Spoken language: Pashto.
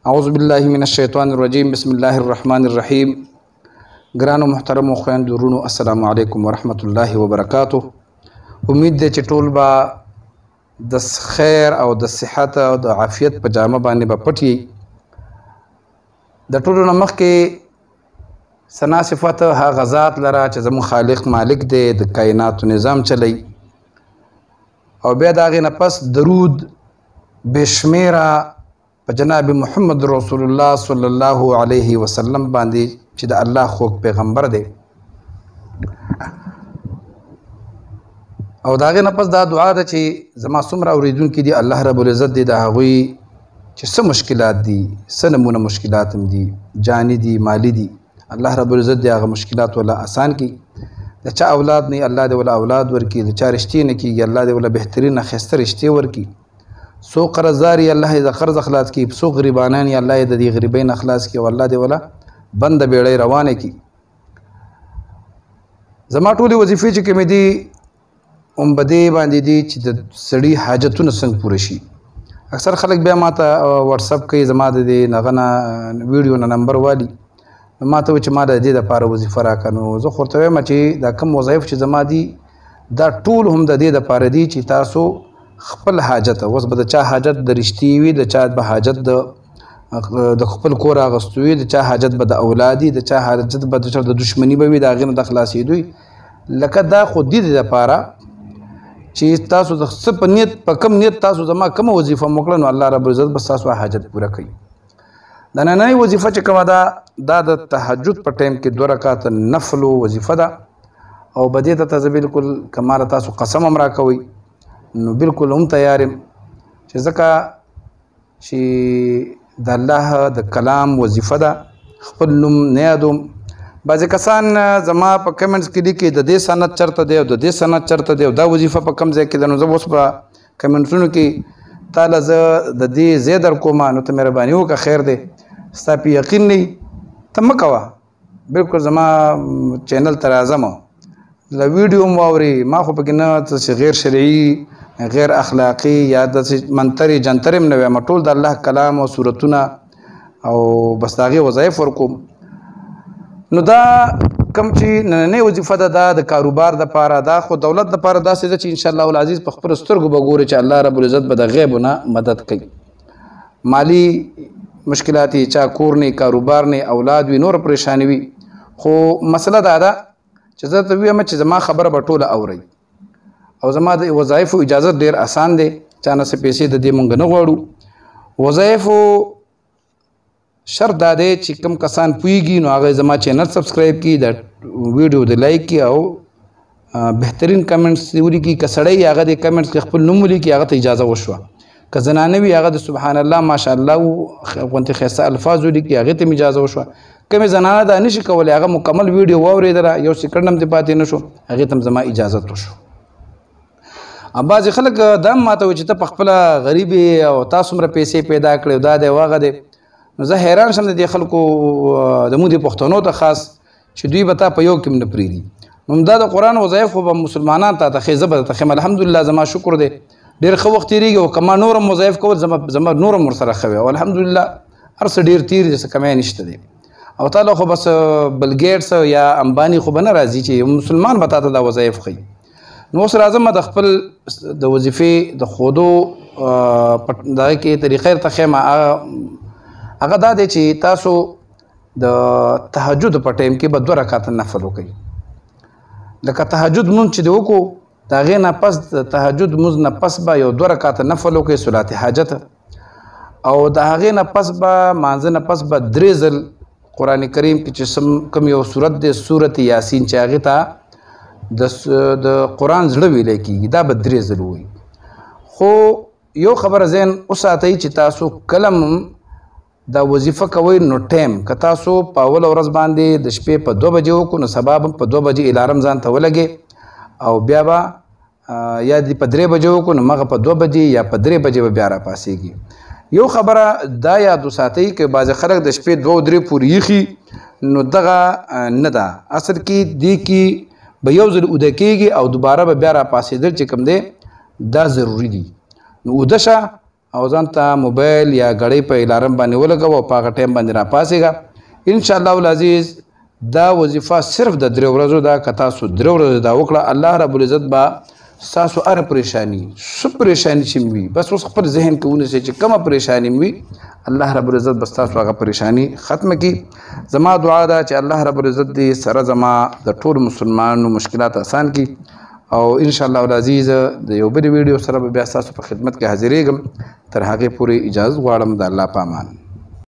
اعوذ بالله من الشیطان الرجیم بسم الله الرحمن الرحیم. ګرانو محترمو خویندو ورونو السلام علیکم ورحمت الله وبرکاته. امید دی چې ټول به د خیر او د صحت او د عافیت په جامه باندې به پټ یي. د ټولو نه مخکې ثنا صفت هغه ذات لره چې زموږ خالق مالک دی، د کائناتو نظام چلی، او بیا د هغې نه پس درود بشمیره په جناب محمد رسول الله صلی الله علیه وسلم باندې چې د الله خوږ پیغمبر دی. او د هغې نه پس دا دعا ده چې زما څومره اورېدونکي دي، الله رب العزت دی د هغوی چې څه مشکلات دي، څه نمونه مشکلات هم دي، جاني دي، مالی دي، الله رب العزت دی هغه مشکلات ولا آسان کی. د چا اولاد نه الله دی ولا اولاد ورکی، د چا رشتې نه کیږي الله دی ولا بهترین ښایسته رشتې ورکی. سو قرضدار الله د قرض اخلاص کی، سو غریبانان الله د دې غریبین اخلاص کی، او الله دی ولا بند بیړۍ روانه کی. زما ټولې وظیفې چې کومې دي هم په دې باندې دي چې د سړي حاجتونه څنګه پوره شي. اکثر خلک بیا ماته واتساپ کوي، زما د دې نغه نه ویډیو نه نمبر والي، ما ته وایي چې ما د دې دپاره وظیفه راکړه. نو زه خو ورته وایم چې دا کوم وظایف چې زما دي دا ټول هم د دې دپاره دي چې تاسو خپل حاجت، اوس به د چا حاجت د رشتې وي، د چا به حاجت د خپل کور اغوستو وي، د چا حاجت به د اولاد وي، د چا حاجت به د دشمني به وي، د هغې نه د خلاصېدو وي. لکه دا خو دې دپاره چې تاسو د څه په نیت، په کم نیت تاسو زما کومه وظیفه مو کړه، نو الله رب العزت به ستاسو حاجت پوره کوي. د نننۍ وظیفه چې کومه ده دا د تهجد په ټایم کې 2 رکعاته نفلو وظیفه ده، او به دې ته زه بالکل کماله تاسو قسم هم راکوئ نو بالکل هم تیار یم، چې ځکه چې د الله د کلام وظیفه ده. خپل نوم نه یادوم. بعضې کسان زما په کمنټس کې لیکي د دې سند چرته دی او د دې سند چرته دی او دا وظیفه په کوم ځای کې ده. نو زه اوس په کمنټونو کې تاله زه د دې ځای در کومه، نو ته مهرباني وکړه، خیر دی ستا پې یقین نه ته مه کوه، بالکل زما چینل ته راځم له ویډیو هم واوري. ما خو پکې نه څه غیر شرعي غیر اخلاقی یا داسې منترې جنترې هم نه وایم، ټول د الله کلام او صورتونه او بس د هغې وظایف ورکوم. نو دا کوم چې نننۍ وظیفه ده دا د کاروبار دپاره، دا خو دولت دپاره داسې ده چې انشاءالله العزیز په خپلو سترګو به ګوري چې الله رب العزت به د غیبو نه مدد کوي. مالی مشکلات یې چا کور نه، کاروبار نه، اولاد وي، نور پریشاني وي، خو مسله دا ده چې زه ته ویم چې زما خبره به ټوله اورئ، او زما د وظایفو اجازت ډیر آسان دی، چا نه څه پیسې د دې مونږ نه غواړو. وظایفو شرط دا دی چې کوم کسان پوهیږي نو هغه زما چینل سبسکرایب کړي، د ویډیو د لایک کړي، او بهترین کمنټس ولیکي. که سړی هغه د کمنټس کې خپل نوم ولیکي هغه ته اجازه وشوه، که زنانه وي هغه د سبحان الله ماشاءالله غوندې ښایسته الفاظ ولیکي هغې ته م اجازه وشوه. کومې زنانه دا نشي کولی هغه مکمل ویډیو واورېدله یو سیکنډ هم دې پاتې نه شو، هغې ته م زما اجازت وشو. بعضې خلک دا هم ماته وایي چې ته په خپله غریب او تا څومره پیسې پیدا کړې او دا دی او هغه دی. نو زه حیران شم د دې خلکو زموږ د پښتنو ته خاص چې دوی به تا په یو کې هم نه پرېږدي. نو دا د قرآن وظایف خو به مسلمانان تا ته ښې، زه به درته ښیم الحمدلله زما شکر دی ډېر ښه وخت تېرېږي، او که ما نور هم وظایف کول زما نور هم ورسره ښه وي، او الحمدلله هر څه ډېر تېر دي، څه کمی نشته دی. او تا له خو بس بل ګیټس یا امباني خو به نه راځي چې مسلمان به تا ته دا وظایف ښیي. نو اوس راځم د خپل د وظیفې د ښودو دغه کې طریقې درته ښیم. هغه دا دی چې تاسو د تهجد په ټایم کې به 2 رکعاته نفل وکړئ. لکه تهجد مونځ چې دی وکړو د هغې نه پس د تهجد مونځ نه پس به یو 2 رکعاته نفل وکړئ صلات حاجت، او د هغې نه پس به مانځه نه پس به 3 ځل قرآن کریم کې چې کوم یو صورت دی سورت یاسین چې هغې ته د قرآن زړه ویلی کېږي دا به 3 ځل ووایي. خو یو خبره ذهن وساتئ چې تاسو کله دا وظیفه کوئ نو ټایم که تاسو په اوله ورځ باندې د شپې په 2 بجې وکړو نو سبا به په 2 بجې الارم ځان ته ولګې، او بیا به یا دې په 3 بجې وکړو نو مغه په 2 بجې یا په 3 بجې به بیا راپاسېږي. یو خبره دا یاد وساتئ که بعضې خلک د شپې 2 او 3 پورې ایښي نو دغه نه ده، اصل کې دې کې به یو ځل اوده کېږي او دوباره به بیا راپاسېدل چې کوم دی دا ضروري دي. نو اوده شه او ځان ته موبایل یا غړۍ په الارم باندې ولګوه او په هغه ټایم باندې راپاڅېږه انشاءالله العزیز دا وظیفه صرف د 3 ورځو دا که تاسو 3 ورځې دا وکړه الله رب العزت به ستاسو هره پریشاني څه پریشاني چې مې وي بس اوس خپل ذهن کې ونیسئ چې کومه پریشاني مې وي الله رب العزت به ستاسو هغه پریشاني ختمه کړي زما دعا ده چې الله رب العزت دې سره زما د ټولو مسلمانانو مشکلات آسان کړي او انشاءالله العزیز د یو بلې ویډیو سره به بیا ستاسو په خدمت کې حاضرېږم تر هغې پورې اجازت غواړم د الله په امان